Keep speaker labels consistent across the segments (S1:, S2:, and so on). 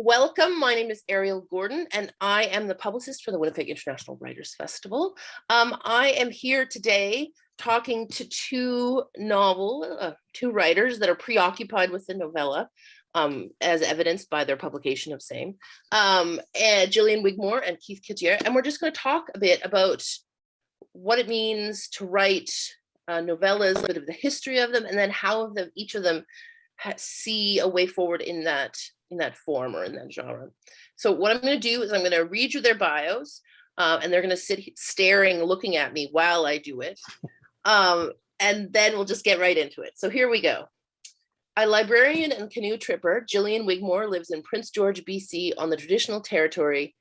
S1: welcome. My name is Ariel Gordon, and I am the publicist for the Winnipeg International Writers Festival. I am here today talking to two writers that are preoccupied with the novella, as evidenced by their publication of same, and Gillian Wigmore and Keith Cadieux. And we're just going to talk a bit about what it means to write novellas, a bit of the history of them, and then how each of them see a way forward in that form or in that genre. So what I'm going to do is I'm going to read you their bios, and they're going to sit staring, looking at me while I do it. And then we'll just get right into it. So here we go. A librarian and canoe tripper, Gillian Wigmore lives in Prince George, BC, on the traditional territory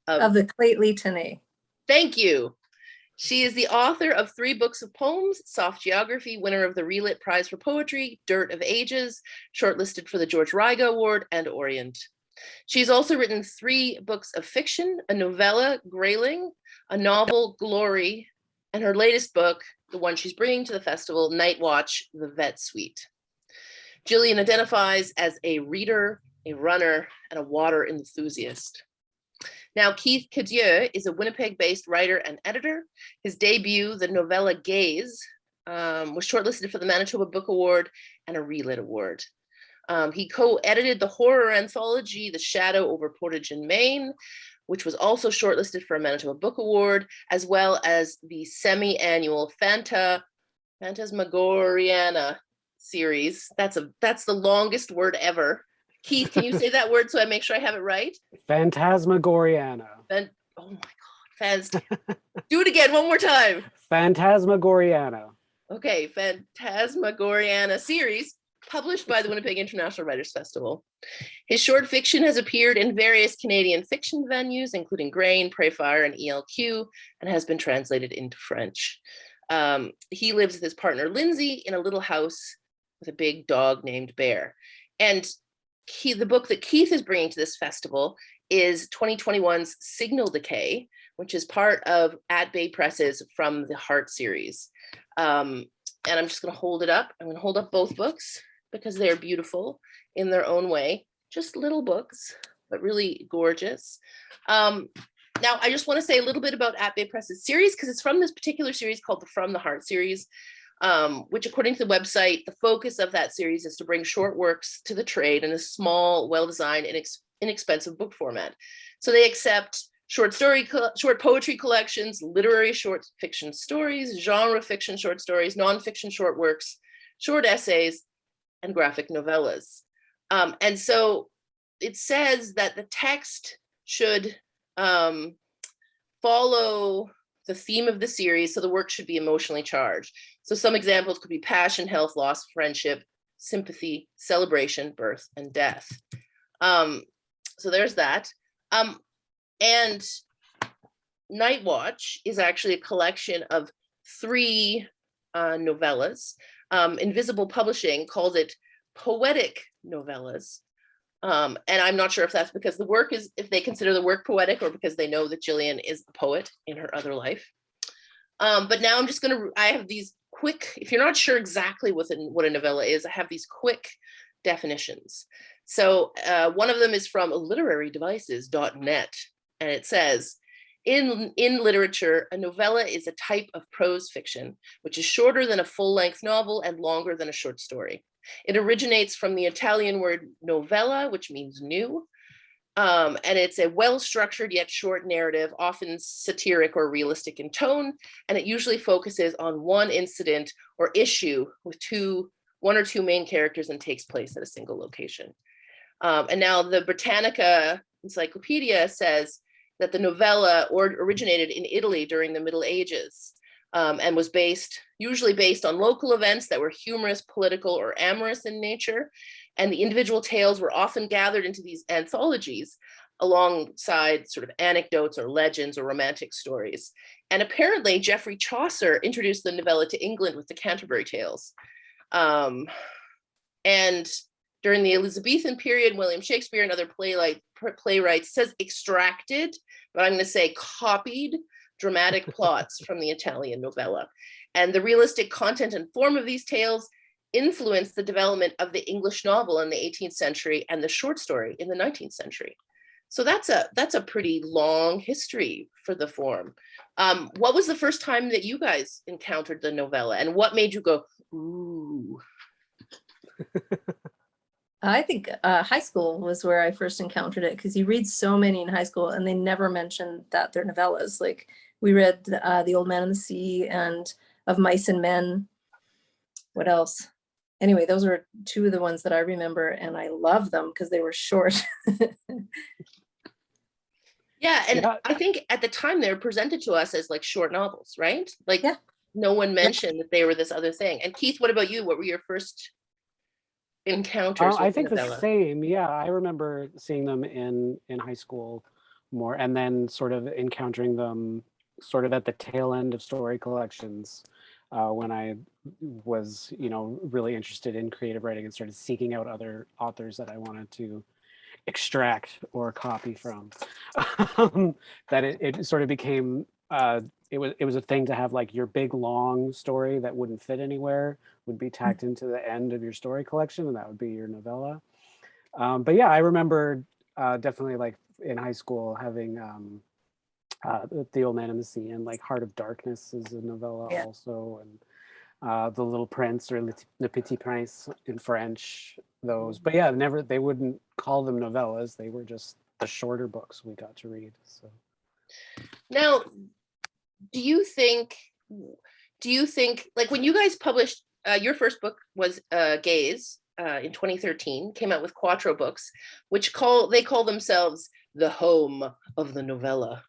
S2: of the Lheidli.
S1: Thank you. She is the author of 3 books of poems, Soft Geography, winner of the Relit Prize for Poetry, Dirt of Ages, shortlisted for the George Riga Award, and Orient. She's also written 3 books of fiction, a novella, Grayling, a novel, Glory, and her latest book, the one she's bringing to the festival, Night Watch, The Vet Suite. Gillian identifies as a reader, a runner, and a water enthusiast. Now, Keith Cadieux is a Winnipeg-based writer and editor. His debut, the novella Gaze, was shortlisted for the Manitoba Book Award and a Relit Award. He co-edited the horror anthology, The Shadow over Portage in Maine, which was also shortlisted for a Manitoba Book Award, as well as the semi-annual Phantasmagoriana series. That's the longest word ever. Keith, can you say that word so I make sure I have it right?
S3: Phantasmagoriana.
S1: Oh my God. Do it again, one more time.
S3: Phantasmagoriana.
S1: Okay, Phantasmagoriana series, published by the Winnipeg International Writers Festival. His short fiction has appeared in various Canadian fiction venues, including Grain, Pray Fire, and ELQ, and has been translated into French. He lives with his partner, Lindsay, in a little house with a big dog named Bear. And the book that Keith is bringing to this festival is 2021's Signal Decay, which is part of At Bay Press's From the Heart series. And I'm just going to hold it up. I'm going to hold up both books because they're beautiful in their own way. Just little books, but really gorgeous. Now, I just want to say a little bit about At Bay Press's series because it's from this particular series called the From the Heart series, which, according to the website, the focus of that series is to bring short works to the trade in a small, well-designed, inexpensive book format. So they accept short poetry collections, literary short fiction stories, genre fiction short stories, nonfiction short works, short essays, and graphic novellas. And so it says that the text should follow the theme of the series, so the work should be emotionally charged. So some examples could be passion, health, loss, friendship, sympathy, celebration, birth, and death. So there's that. And Night Watch is actually a collection of 3 novellas. Invisible Publishing calls it poetic novellas. And I'm not sure if that's because if they consider the work poetic or because they know that Gillian is a poet in her other life. But now I have these quick, if you're not sure exactly what a novella is, I have these quick definitions. So one of them is from literarydevices.net, and it says, in literature, a novella is a type of prose fiction, which is shorter than a full-length novel and longer than a short story. It originates from the Italian word novella, which means new, and it's a well-structured yet short narrative, often satiric or realistic in tone, and it usually focuses on one incident or issue with 1 or 2 main characters and takes place at a single location. And now the Britannica Encyclopedia says that the novella originated in Italy during the Middle Ages, and was usually based on local events that were humorous, political, or amorous in nature. And the individual tales were often gathered into these anthologies alongside sort of anecdotes or legends or romantic stories. And apparently Geoffrey Chaucer introduced the novella to England with the Canterbury Tales. And during the Elizabethan period, William Shakespeare and other playwrights says extracted, but I'm going to say copied dramatic plots from the Italian novella. And the realistic content and form of these tales influenced the development of the English novel in the 18th century and the short story in the 19th century. So that's a pretty long history for the form. What was the first time that you guys encountered the novella, and what made you go, ooh?
S2: I think high school was where I first encountered it, because you read so many in high school and they never mentioned that they're novellas. Like we read The Old Man and the Sea and Of Mice and Men. What else? Anyway, those were two of the ones that I remember, and I love them because they were short.
S1: Yeah, and
S3: Yeah.
S1: I think at the time they were presented to us as like short novels, right? Like
S2: Yeah.
S1: No one mentioned that they were this other thing. And Keith, what about you? What were your first encounters
S3: I
S1: with
S3: think the
S1: novella?
S3: same. Yeah, I remember seeing them in high school more, and then sort of encountering them sort of at the tail end of story collections when I was, really interested in creative writing and started seeking out other authors that I wanted to extract or copy from. That it sort of became it was a thing to have like your big long story that wouldn't fit anywhere would be tacked into the end of your story collection, and that would be your novella. But yeah, I remember definitely like in high school having The Old Man and the Sea, and like Heart of Darkness is a novella
S2: Yeah.
S3: also, and The Little Prince, or Le Petit Prince in French, those. But yeah, never, they wouldn't call them novellas. They were just the shorter books we got to read. So
S1: Now, do you think like when you guys published your first book was Gaze in 2013, came out with Quattro books, which they call themselves the home of the novella.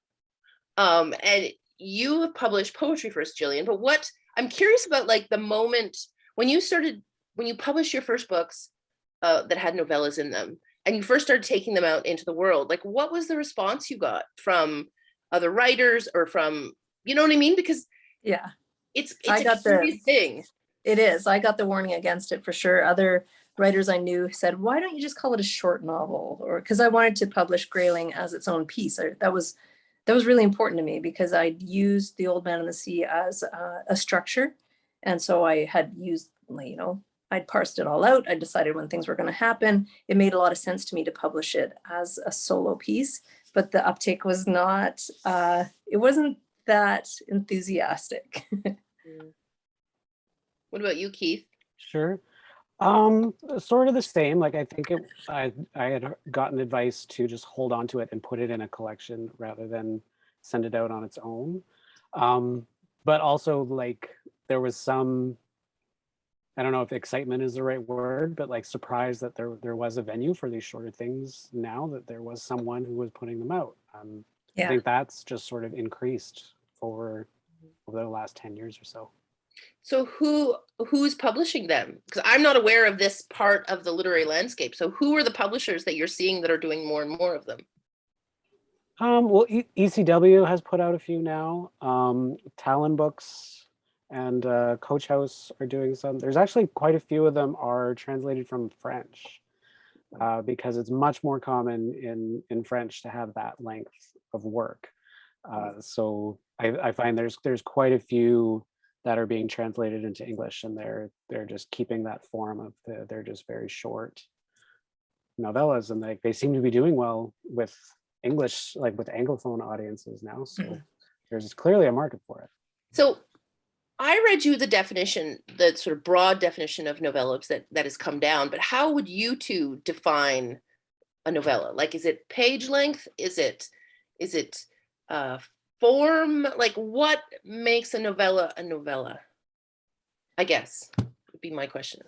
S1: And you have published poetry first, Gillian, but what I'm curious about, like the moment when you published your first books that had novellas in them, and you first started taking them out into the world, like what was the response you got from other writers or from, you know what I mean? Because
S2: Yeah,
S1: it's
S2: I
S1: a
S2: got
S1: serious thing.
S2: it is. I got the warning against it for sure. Other writers I knew said, why don't you just call it a short novel? Or because I wanted to publish Grayling as its own piece. That was really important to me, because I'd used The Old Man and the Sea as a structure. And so I had used, I'd parsed it all out. I decided when things were going to happen. It made a lot of sense to me to publish it as a solo piece, but the uptake was not, it wasn't that enthusiastic.
S1: What about you, Keith?
S3: sure. Sort of the same. Like I think I had gotten advice to just hold on to it and put it in a collection rather than send it out on its own. But also like there was some, I don't know if excitement is the right word, but like surprise that there was a venue for these shorter things now, that there was someone who was putting them out. I
S2: Yeah.
S3: think that's just sort of increased over the last 10 years or so.
S1: So who's publishing them? Because I'm not aware of this part of the literary landscape. So who are the publishers that you're seeing that are doing more and more of them?
S3: Well, ECW has put out a few now. Talon Books and Coach House are doing some. There's actually quite a few of them are translated from French, because it's much more common in French to have that length of work. So I find there's quite a few that are being translated into English, and they're just keeping that form of they're just very short novellas, and they seem to be doing well with English, like with Anglophone audiences now. So there's clearly a market for it.
S1: So I read you the definition, the sort of broad definition of novellas that has come down, but how would you two define a novella? Like, is it page length? Is it form? Like, what makes a novella a novella? I guess would be my question.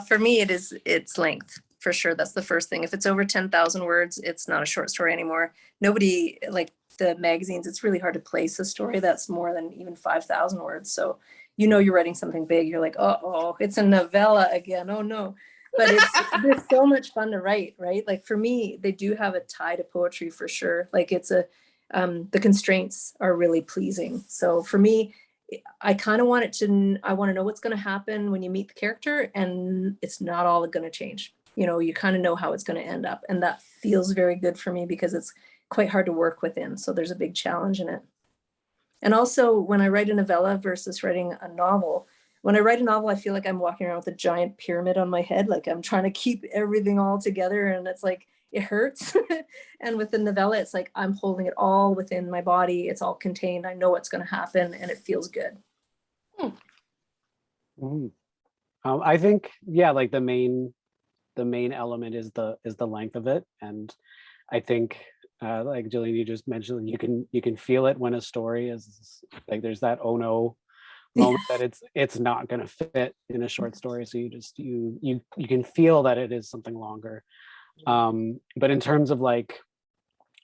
S2: For me, it's length for sure. That's the first thing. If it's over 10,000 words, it's not a short story anymore. Nobody, like the magazines, it's really hard to place a story that's more than even 5,000 words. So you're writing something big. You're like, oh, it's a novella again. Oh no. But it's so much fun to write, right? Like for me, they do have a tie to poetry for sure. Like the constraints are really pleasing. So for me, I kind of want I want to know what's going to happen when you meet the character, and it's not all going to change. You kind of know how it's going to end up, and that feels very good for me because it's quite hard to work within. So there's a big challenge in it. And also when I write a novella versus writing a novel, when I write a novel, I feel like I'm walking around with a giant pyramid on my head. Like I'm trying to keep everything all together, and it's like, it hurts. And with the novella, it's like I'm holding it all within my body. It's all contained. I know what's going to happen, and it feels good.
S3: Mhm. I think, yeah, like the main element is the length of it, and I think, like Gillian, you just mentioned, you can feel it when a story is like, there's that oh no moment that it's not going to fit in a short story, so you can feel that it is something longer. But in terms of like,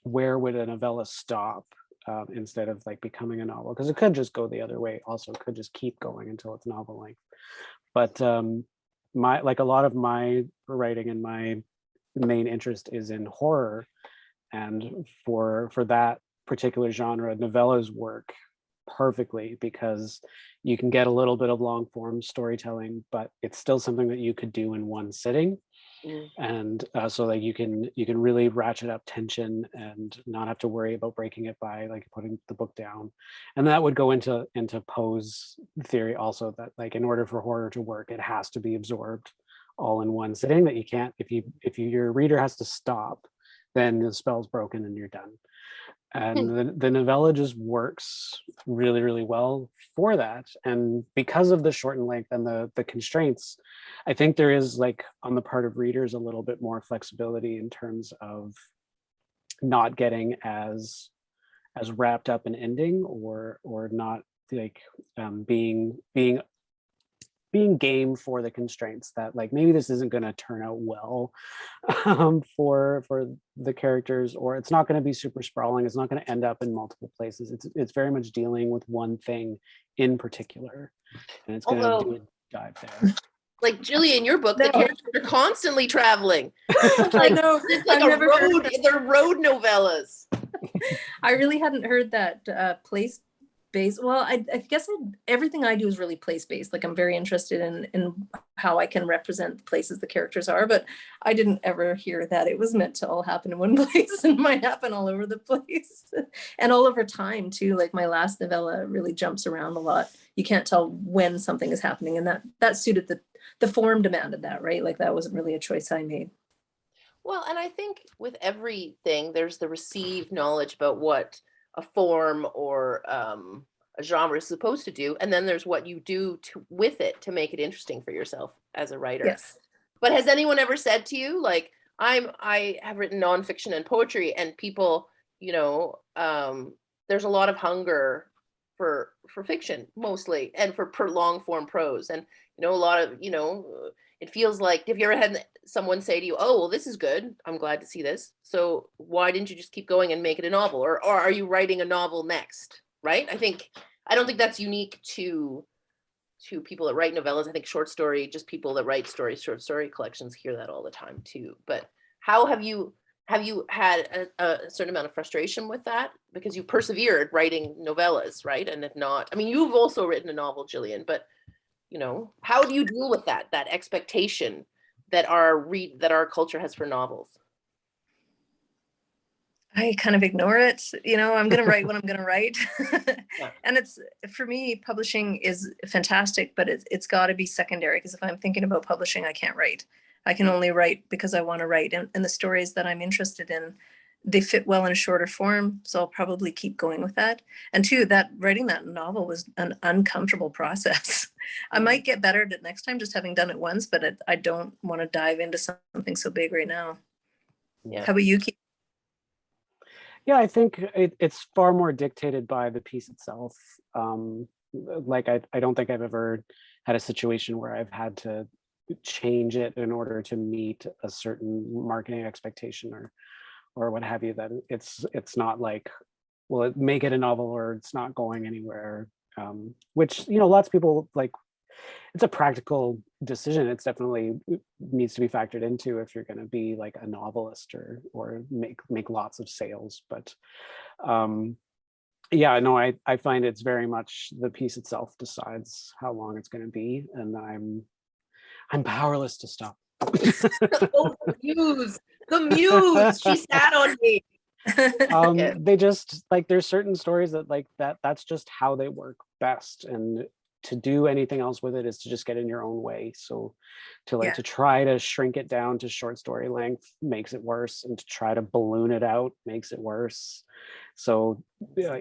S3: where would a novella stop, instead of like becoming a novel, because it could just go the other way also, it could just keep going until it's novel length. But my, like a lot of my writing and my main interest is in horror, and for that particular genre, novellas work perfectly, because you can get a little bit of long form storytelling, but it's still something that you could do in one sitting. And so like you can really ratchet up tension and not have to worry about breaking it by like putting the book down. And that would go into Poe's theory also, that like in order for horror to work, it has to be absorbed all in one sitting, that you can't, if your reader has to stop, then the spell's broken and you're done. And the novella just works really, really well for that. And because of the shortened length and the constraints, I think there is, like, on the part of readers, a little bit more flexibility in terms of not getting as wrapped up in ending, or not like, being game for the constraints that like maybe this isn't going to turn out well, for the characters, or it's not going to be super sprawling, it's not going to end up in multiple places, it's very much dealing with one thing in particular, and it's going to do a dive there.
S1: Like Gillian, your book,
S2: No.
S1: the characters are constantly traveling.
S2: I know.
S1: It's like
S2: I've never heard
S1: they're road novellas.
S2: I really hadn't heard that place based. Well, I guess everything I do is really place based. Like I'm very interested in how I can represent the places the characters are, but I didn't ever hear that it was meant to all happen in one place and might happen all over the place and all over time too. Like my last novella really jumps around a lot. You can't tell when something is happening, and that suited the form demanded that, right? Like that wasn't really a choice I made.
S1: Well, and I think with everything, there's the received knowledge about what a form or a genre is supposed to do, and then there's what you do with it to make it interesting for yourself as a writer.
S2: Yes.
S1: But has anyone ever said to you, like, I have written nonfiction and poetry, and people, there's a lot of hunger for fiction mostly, and for long form prose, and a lot of it feels like, have you ever had someone say to you, oh, well, this is good, I'm glad to see this, so why didn't you just keep going and make it a novel, or are you writing a novel next, right? I don't think that's unique to people that write novellas. I think short story, just people that write short story collections hear that all the time too. But how have you had a certain amount of frustration with that, because you persevered writing novellas, right? And if not, I mean, you've also written a novel, Gillian, but how do you deal with that expectation that our culture has for novels?
S2: I kind of ignore it. I'm going to write what I'm going to write.
S1: Yeah.
S2: And it's, for me, publishing is fantastic, but it's got to be secondary, because if I'm thinking about publishing, I can't write. I can only write because I want to write. And the stories that I'm interested in, they fit well in a shorter form. So I'll probably keep going with that. And two, that writing that novel was an uncomfortable process. I might get better at it next time, just having done it once, but I don't want to dive into something so big right now.
S1: Yeah.
S2: How about you, Keith?
S3: Yeah, I think it's far more dictated by the piece itself. Like I don't think I've ever had a situation where I've had to change it in order to meet a certain marketing expectation or what have you. That it's not like, well, make it a novel or it's not going anywhere. Which lots of people like. It's a practical decision. It's definitely needs to be factored into if you're going to be like a novelist or make lots of sales. But yeah, no, I find it's very much the piece itself decides how long it's going to be, and I'm powerless to stop.
S1: Oh, the muse, she sat on me.
S3: They just like, there's certain stories that like that's just how they work best, and to do anything else with it is to just get in your own way. So to like
S2: Yeah.
S3: to try to shrink it down to short story length makes it worse, and to try to balloon it out makes it worse. So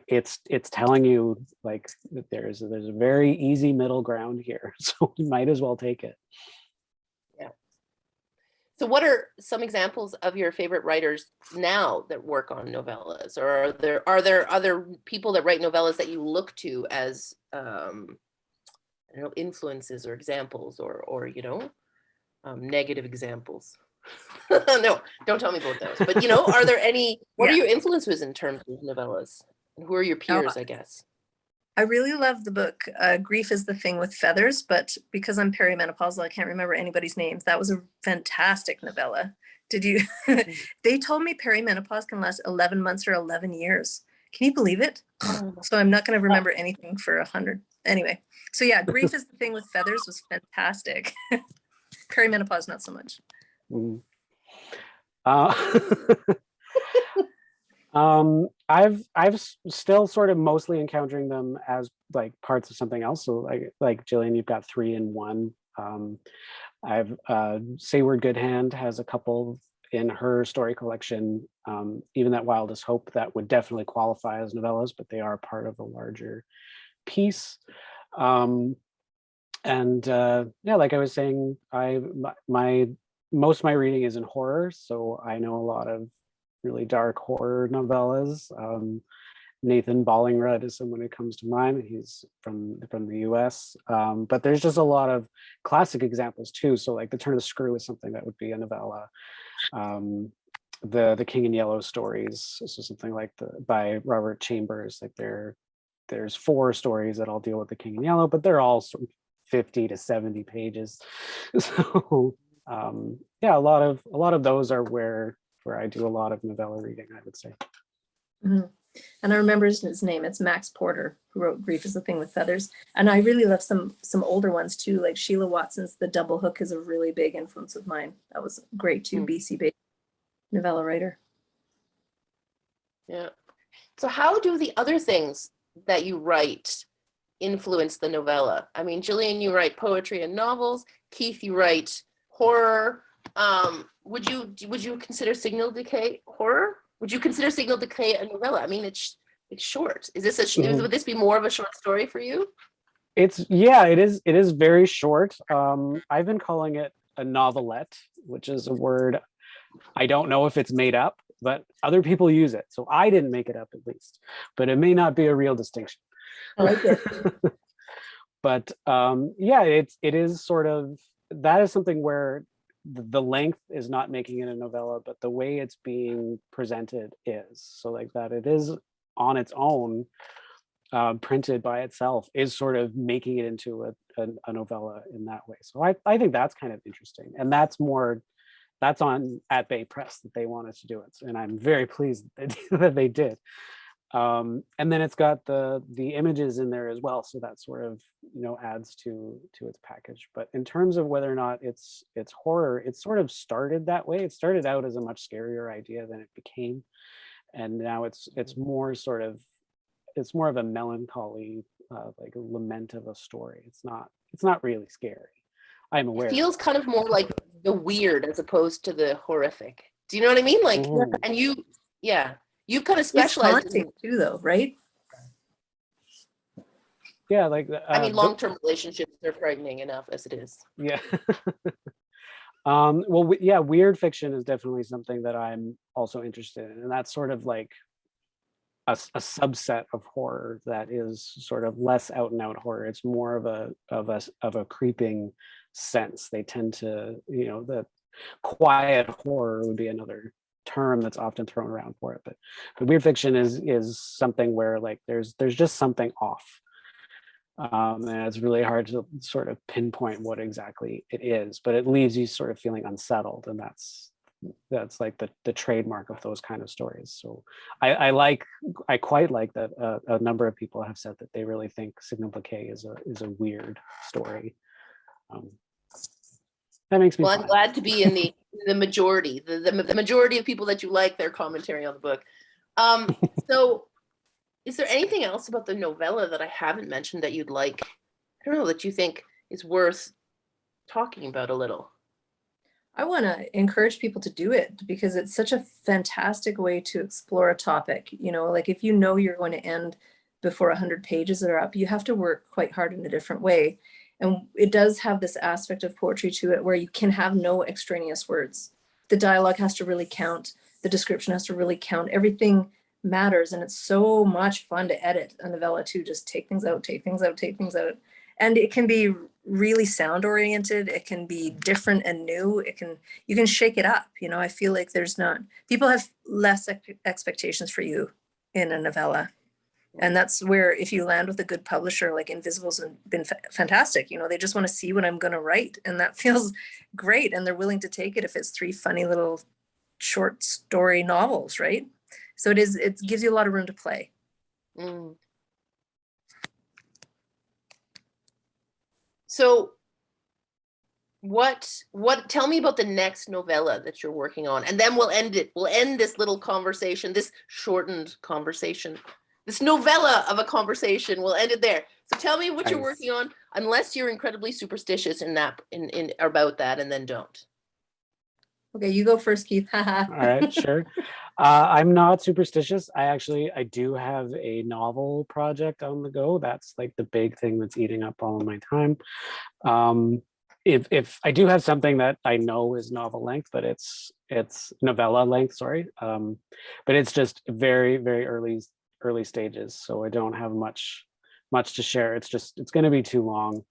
S3: it's telling you like that there's a very easy middle ground here. So you might as well take it.
S1: So what are some examples of your favorite writers now that work on novellas? Or are there other people that write novellas that you look to as I don't know, influences or examples, or negative examples? No, don't tell me about those. But are there any, what are
S2: Yeah.
S1: your influences in terms of novellas? And who are your peers, I guess?
S2: I really love the book, Grief is the Thing with Feathers, but because I'm perimenopausal, I can't remember anybody's names. That was a fantastic novella. Did you? They told me perimenopause can last 11 months or 11 years. Can you believe it? So I'm not going to remember anything for 100. Anyway, so yeah, Grief is the Thing with Feathers was fantastic. Perimenopause, not so much.
S3: Mm. I've still sort of mostly encountering them as like parts of something else. So like Gillian, you've got 3 in 1. I've Sayward Goodhand has a couple in her story collection, even that Wildest Hope, that would definitely qualify as novellas, but they are part of a larger piece. And yeah, like I was saying, my most of my reading is in horror, so I know a lot of really dark horror novellas. Nathan Ballingrud is someone who comes to mind. He's from the US. But there's just a lot of classic examples too. So like The Turn of the Screw is something that would be a novella. The King in Yellow stories, so something like by Robert Chambers. Like there's 4 stories that all deal with the King in Yellow, but they're all sort of 50 to 70 pages. So yeah, a lot of those are where I do a lot of novella reading, I would say.
S2: Mm-hmm. And I remember his name. It's Max Porter, who wrote Grief is the Thing with Feathers. And I really love some older ones too, like Sheila Watson's The Double Hook is a really big influence of mine. That was great too, BC-based novella writer.
S1: Yeah. So how do the other things that you write influence the novella? I mean, Gillian, you write poetry and novels. Keith, you write horror. Would you consider Signal Decay horror? Would you consider Signal Decay a novella? I mean, it's short. Is this would this be more of a short story for you?
S3: It is very short. I've been calling it a novelette, which is a word I don't know if it's made up, but other people use it. So I didn't make it up, at least, but it may not be a real distinction.
S2: I like it.
S3: But yeah, it is sort of, that is something where the length is not making it a novella, but the way it's being presented is. So like that it is on its own, printed by itself, is sort of making it into a novella in that way. So I think that's kind of interesting. And that's on At Bay Press that they wanted to do it. And I'm very pleased that they did. And then it's got the images in there as well, so that sort of adds to its package. But in terms of whether or not it's horror, it sort of started that way. It started out as a much scarier idea than it became, and now it's more of a melancholy, like a lament of a story. It's not really scary. I'm aware.
S1: It feels kind of more like the weird as opposed to the horrific. Do you know what I mean? Like, and you've kind of specialized
S2: in too, though, right?
S3: Yeah, like
S1: I mean, long-term relationships, they're frightening enough as it is.
S3: Yeah. Well, yeah, weird fiction is definitely something that I'm also interested in, and that's sort of like a subset of horror that is sort of less out and out horror. It's more of a creeping sense. They tend to, the quiet horror would be another term that's often thrown around for it, but weird fiction is something where like there's just something off, and it's really hard to sort of pinpoint what exactly it is, but it leaves you sort of feeling unsettled, and that's like the trademark of those kind of stories. So I quite like that a number of people have said that they really think Signal Decay is a weird story. That makes me
S1: I'm glad to be in the majority, the majority of people that you like their commentary on the book. So is there anything else about the novella that I haven't mentioned that you'd like don't know, that you think is worth talking about a little?
S2: I want to encourage people to do it because it's such a fantastic way to explore a topic. You know, like if you know you're going to end before 100 pages are up, you have to work quite hard in a different way. And it does have this aspect of poetry to it where you can have no extraneous words. The dialogue has to really count. The description has to really count. Everything matters. And it's so much fun to edit a novella too. Just take things out, take things out, take things out. And it can be really sound oriented. It can be different and new. You can shake it up. You know, I feel like people have less expectations for you in a novella. And that's where, if you land with a good publisher, like Invisible's been fantastic. You know, they just want to see what I'm going to write, and that feels great. And they're willing to take it if it's 3 funny little short story novels, right? So it gives you a lot of room to play.
S1: Mm. So tell me about the next novella that you're working on, and then we'll end it. We'll end this little conversation, this shortened conversation, this novella of a conversation. We'll end it there. So tell me what you're working on, unless you're incredibly superstitious in about that, and then don't.
S2: Okay, you go first, Keith.
S3: All right, sure. I'm not superstitious. I do have a novel project on the go. That's like the big thing that's eating up all of my time. If I do have something that I know is novel length, but it's novella length, sorry. But it's just very, very early stages, so I don't have much to share. It's going to be too long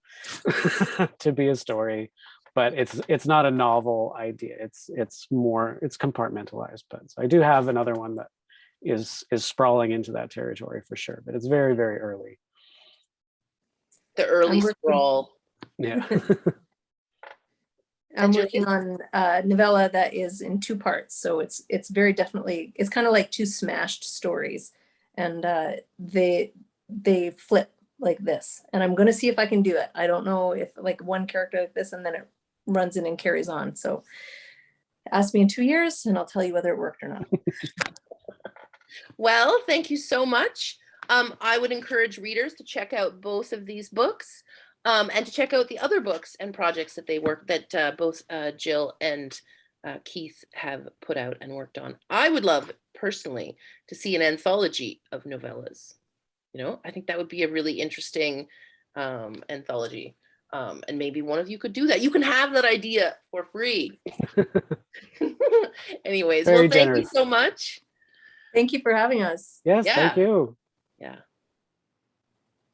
S3: to be a story. But it's not a novel idea. It's compartmentalized. But so I do have another one that is sprawling into that territory for sure. But it's very, very early.
S1: The early sprawl.
S3: Yeah.
S2: I'm working on a novella that is in 2 parts. So it's very definitely, it's kind of like 2 smashed stories, and they flip like this. And I'm going to see if I can do it. I don't know if like one character like this and then it runs in and carries on. So ask me in 2 years and I'll tell you whether it worked or not.
S1: Well, thank you so much. I would encourage readers to check out both of these books, and to check out the other books and projects that both Jill and Keith have put out and worked on. I would love personally to see an anthology of novellas. You know, I think that would be a really interesting anthology. And maybe one of you could do that. You can have that idea for free. Anyways, well, thank you so much.
S2: Thank you for having us.
S3: Yes,
S1: Yeah.
S3: thank you.